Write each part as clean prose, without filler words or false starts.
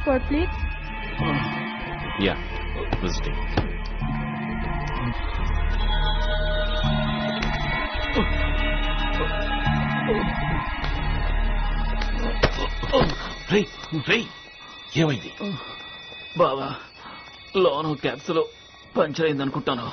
passport, please. Yeah, visiting. ఏమైంది బావా? లోను క్యాప్సులో puncture అయింది అనుకుంటాను.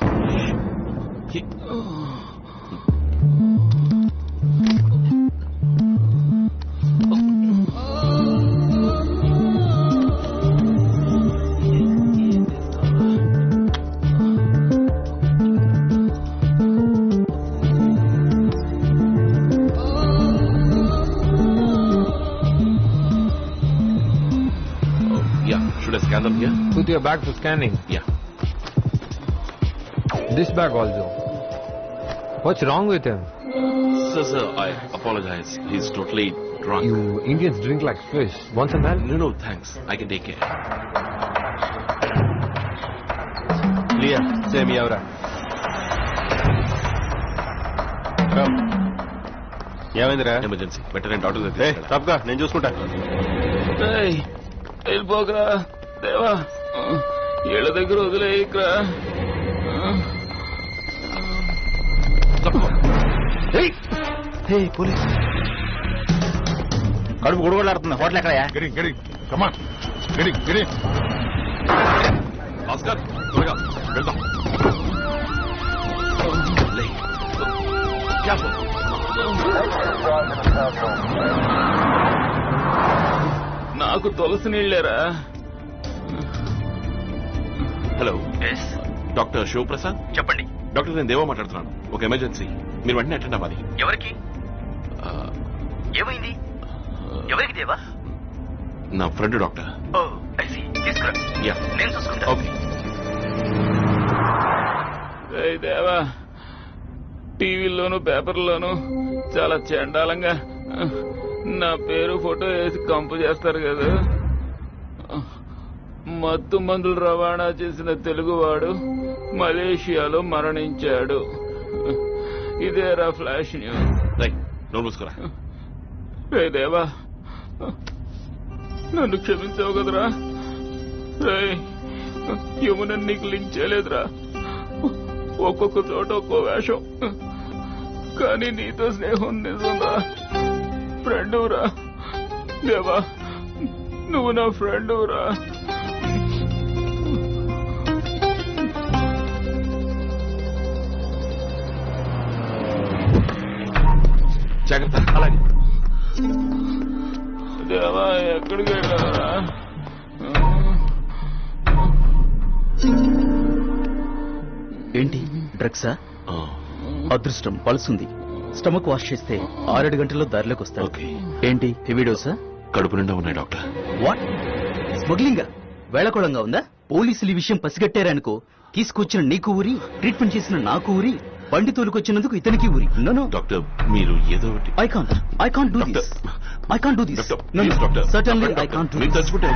Should I scan them here? Put your bag for scanning. Yeah. This bag also. What's wrong with him? Sir, I apologize. He's totally drunk. You Indians drink like fish. Want some help? No, thanks. I can take care. Leah, say me avra. Come. ఏమైందిరా? Emergency. Better than doctor. Hey, తప్పగా నేను చూసుకుంటా. వెళ్ళిపోకరా దేవా, ఏళ్ళ దగ్గర వదిలేయకరా. Police కడుపు గుడగొడలాడుతుంది. Hotel ఎక్కడయా? Bhaskar, త్వరగా వెళ్దాం. నాకు తులసి నీళ్ళేరా. హలో, డాక్టర్ శివప్రసాద్ చెప్పండి. డాక్టర్, నేను దేవా మాట్లాడుతున్నాను. ఒక ఎమర్జెన్సీ, మీరు వెంటనే అటెండ్ అవ్వాలి. ఎవరికి? ఏమైంది? ఎవరికి దేవా? నా friend doctor. Oh I see. తీసుకురా, నేను చూసుకుంటా. ఓకే. దేవా, టీవీల్లోనూ పేపర్లోనూ చాలా చండాలంగా నా పేరు ఫోటో వేసి కంపు చేస్తారు కదా. మత్తు మందులు రవాణా చేసిన తెలుగువాడు మలేషియాలో మరణించాడు. ఇదేరా ఫ్లాష్ న్యూస్. రే దేవా, నన్ను క్షమించావు కదరా. రే, యమున నీకు లింక్ చేయలేదురా. ఒక్కొక్క చోట ఒక్కో వేషం, కానీ నీతో స్నేహం నిజంరా. ఫ్రెండురా దేవా, నువ్వు నా ఫ్రెండురా. జాగ్రత్త. అలాగే దేవా, ఎక్కడికి వెళ్ళారా? ఏంటి డ్రగ్సా? అదృష్టం పలుసుంది. స్టమక్ వాష్ చేస్తే 6-7 గంటల్లో దారిలోకి వస్తారు. ఏంటి హెవీ డోసా? కడుపు నిండా ఉన్నాయి డాక్టర్. వాట్? స్మగ్లింగా? వేళకోళంగా ఉందా? పోలీసులు ఈ విషయం పసిగట్టారనుకో, తీసుకొచ్చిన నీకు ఊరి, ట్రీట్మెంట్ చేసిన నాకు ఊరి, బండి తోలుకొచ్చినందుకు ఇతనికి ఊరి. నో డాక్టర్, మీరు ఏదో ఒకటి. I can't do this. I can't do this. Certainly I can't do this. తలుచుకుంటే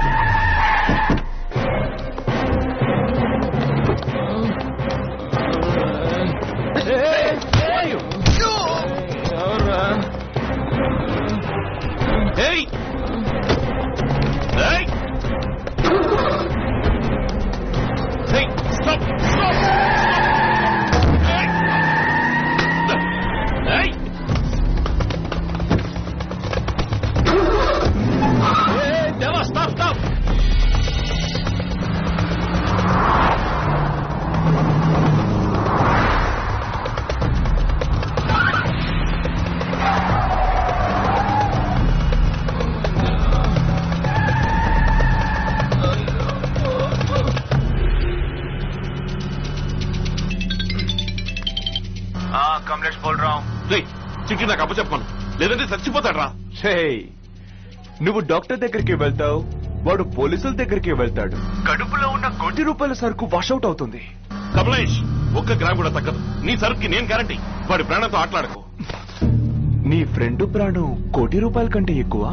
ఎవర్రా? Hey! Hey! Hey! Stop! Stop! Hey! Hey! Hey! Deva, stop! Stop! Kamlesh बोल रहा हूँ. చిట్టి నాకు అప్పచెప్పను, లేదంటే చచ్చిపోతాడు రా. నువ్వు డాక్టర్ దగ్గరికి వెళ్తావు, వాడు పోలీసుల దగ్గరికి వెళ్తాడు. కడుపులో ఉన్న ₹1,00,00,000 సరుకు వాషౌట్ అవుతుంది. కమలేష్, 1 గ్రామ్ కూడా తగ్గదు. నీ సరుకుకి నేను గ్యారంటీ. వాడి ప్రాణంతో ఆటలాడకు. నీ ఫ్రెండ్ ప్రాణం ₹1,00,00,000 కంటే ఎక్కువ.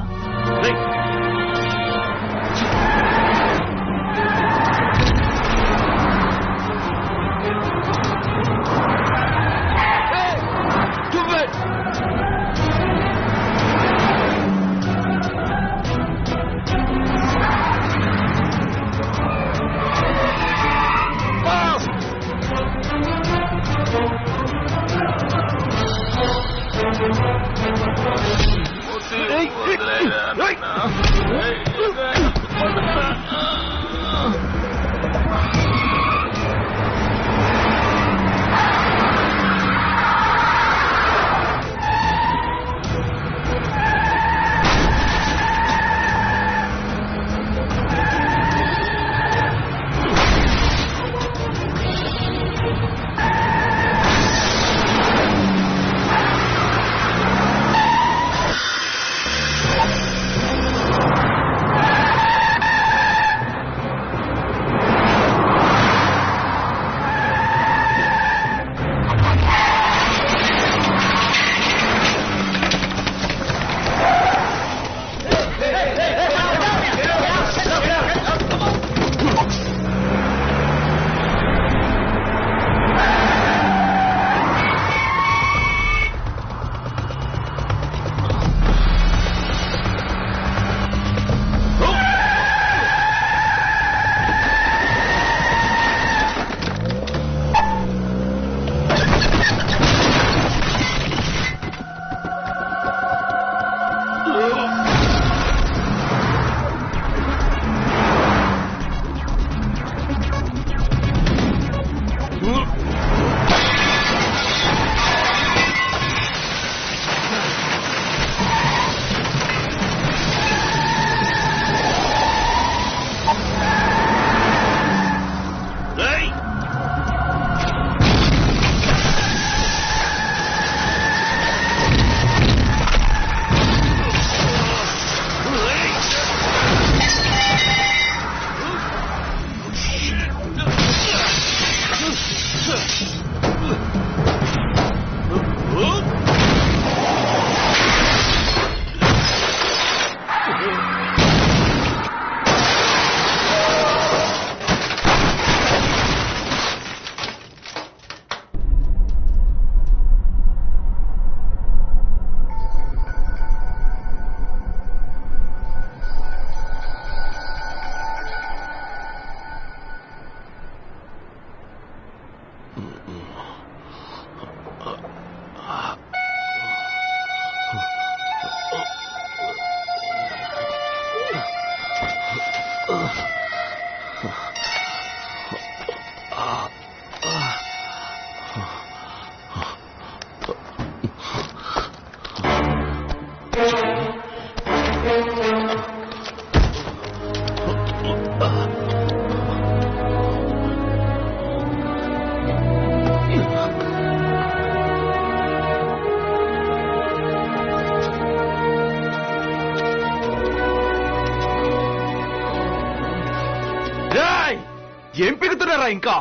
ఏం పెరుగుతున్నారా ఇంకా?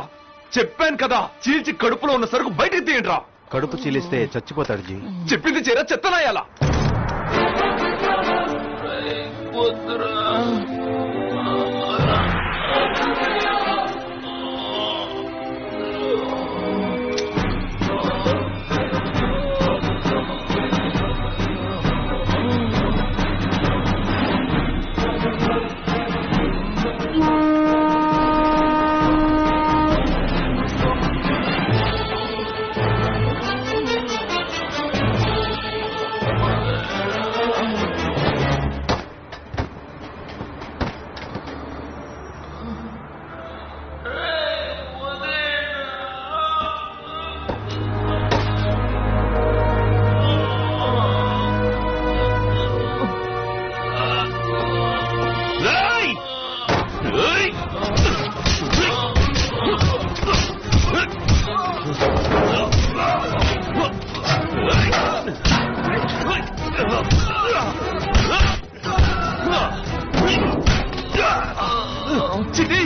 చెప్పాను కదా, చీల్చి కడుపులో ఉన్న సరుకు బయటికి తీయండిరా. కడుపు చీలిస్తే చచ్చిపోతాడు జీ. చెప్పింది చేరా, చెత్తనాయాలా? వద్దురా. చిటి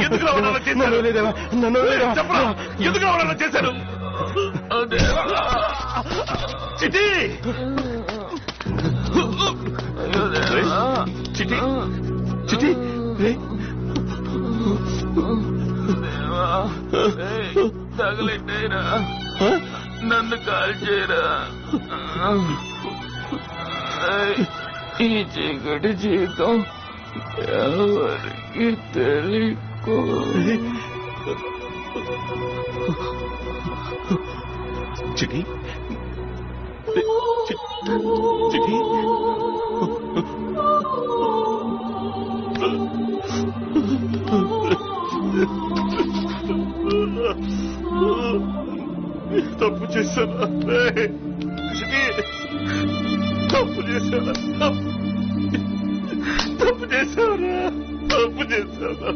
ఎందుకు రావాలన్నా చేశారు? చెప్పరా, ఎందుకు రావాలన్నా చేశారు? చిటి చిటి చిటి తగలెట్టేరా, నన్ను కాల్ చేయరా. ఈ చీకటి జీవితం ఎవరికి తెలియకో. చిటి చిటి తప్పు చేశానా? చిటి తప్పు చేశానా? తప్పు చేశానా? తప్పు చేశానా?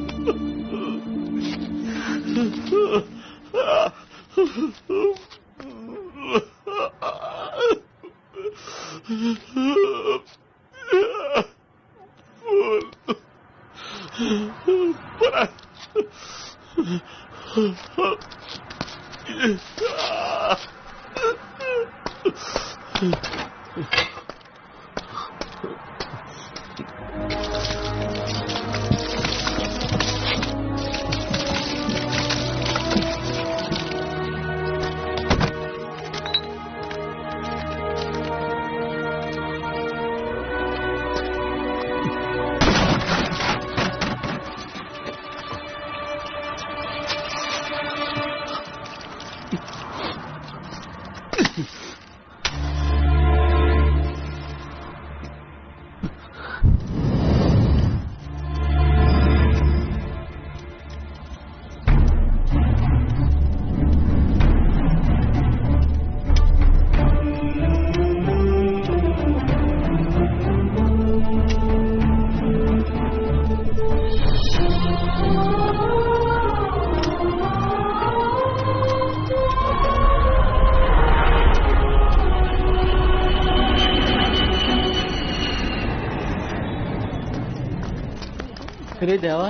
రే దేవా,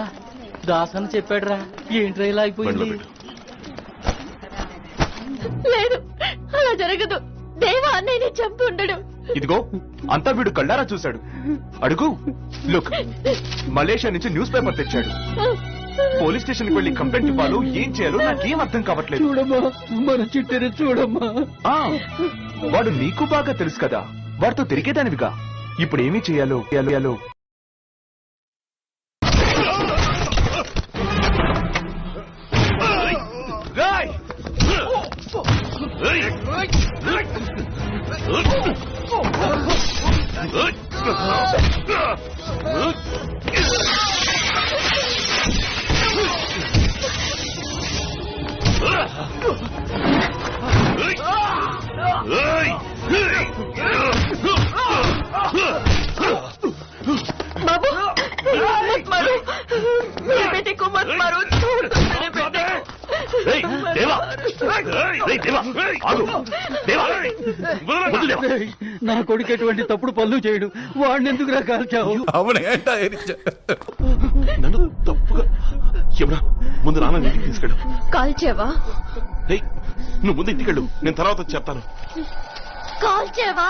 దాసని చెప్పాడురా. ఏంట్రా ఇలా అయిపోయింది? లేదు, అలా జరగదు. దేవా అన్నయ్యని చంపి ఉండడు. ఇదిగో అంతా వీడు కళ్ళారా చూశాడు. అడుగు. లుక్, మలేషియా నుంచి న్యూస్ పేపర్ తెచ్చాడు. పోలీస్ స్టేషన్ కి వెళ్లి కంప్లైంట్ ఇవ్వాలో ఏం చేయాలో నాకేం అర్థం కావట్లేదు. చూడమ్మా, మన చిట్టని చూడమ్మా. వాడు నీకు బాగా తెలుసు కదా, వాడితో తిరిగేదానివిగా. ఇప్పుడు ఏమీ చేయాలో చేయాలో రాయ్ రేయ్, దేవా, ఆగు. దేవా, వదలు దేవా. నా కొడుకు ఎటువంటి తప్పుడు పనులు చేయడు వాడిని ఎందుకు కాల్చావు నన్ను తప్పుగా యమునా ముందు నాన్న ఇంటికి తీసుకెళ్ళు. కాల్చేవా రేయ్, నువ్వు ముందు ఇంటికి వెళ్ళు, నేను తర్వాత వచ్చి చెప్తాను. కాల్చేవా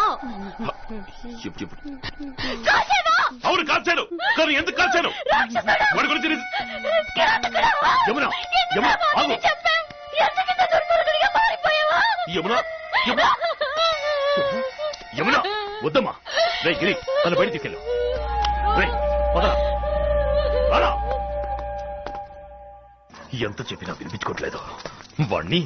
కాల్చేవా అవును కాల్చాను, కానీ ఎందుకు కాల్చాను వాడి గురించి యమునా యమునా ఆగు. యమునా యమునా యమునా వద్దమ్మా. రేయ్ గిరి, నన్ను బయట తీసుకెళ్ళు. రేయ్ వదరా, రారా. ఎంత చెప్పినా వినిపించుకోవట్లేదు వాణ్ణి.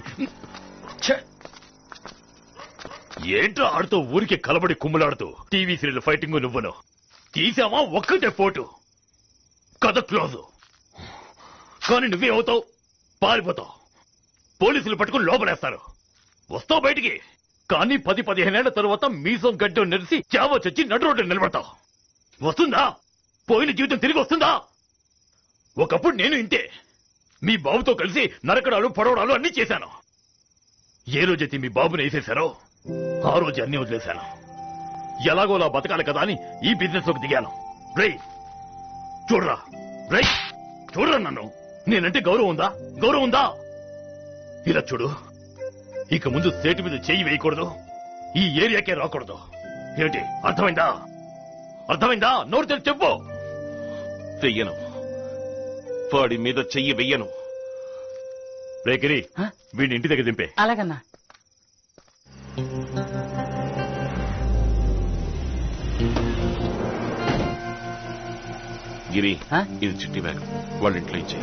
ఏంట్రా ఆడుతూ ఊరికి కలబడి కుమ్ములాడుతూ టీవీ సీరియల్ ఫైటింగ్ నువ్వును తీసామా ఒక్కటే ఫోటో కథ క్లోజ్. కానీ నువ్వేమవుతావు, పారిపోతావు, పోలీసులు పట్టుకుని లోపలేస్తారు, వస్తావు బయటికి. కానీ 10-15 ఏళ్ల తరువాత మీసం గడ్డం నెరిసి చావ చచ్చి నడు రోడ్డు నిలబడతావు. వస్తుందా పోయిన జీవితం తిరిగి వస్తుందా? ఒకప్పుడు నేను ఇంతే మీ బాబుతో కలిసి నరకడాలు పొడవడాలు అన్ని చేశాను. ఏ రోజైతే మీ బాబుని వేసేశారో ఆ రోజు అన్ని వదిలేశాను. ఎలాగోలా బతకాలి కదా అని ఈ బిజినెస్ లోకి దిగాను. రేయ్ చూడరా, రేయ్ చూడరా, నన్ను నేనంటే గౌరవం ఉందా? గౌరవం ఉందా? ఇలా చూడు, ఇక ముందు సేటు మీద చేయి వేయకూడదు, ఈ ఏరియాకే రాకూడదు. ఏంటి అర్థమైందా? అర్థమైందా? నోరు తెరిచి చెప్పు. వెయ్యను, వాడి మీద చెయ్యి వెయ్యను. రేకిరి వీడిని ఇంటి దగ్గర దింపే. అలాగన్నా. గిరి, ఇది చిట్టి బ్యాగ్ వాళ్ళ ఇంట్లో ఇచ్చే.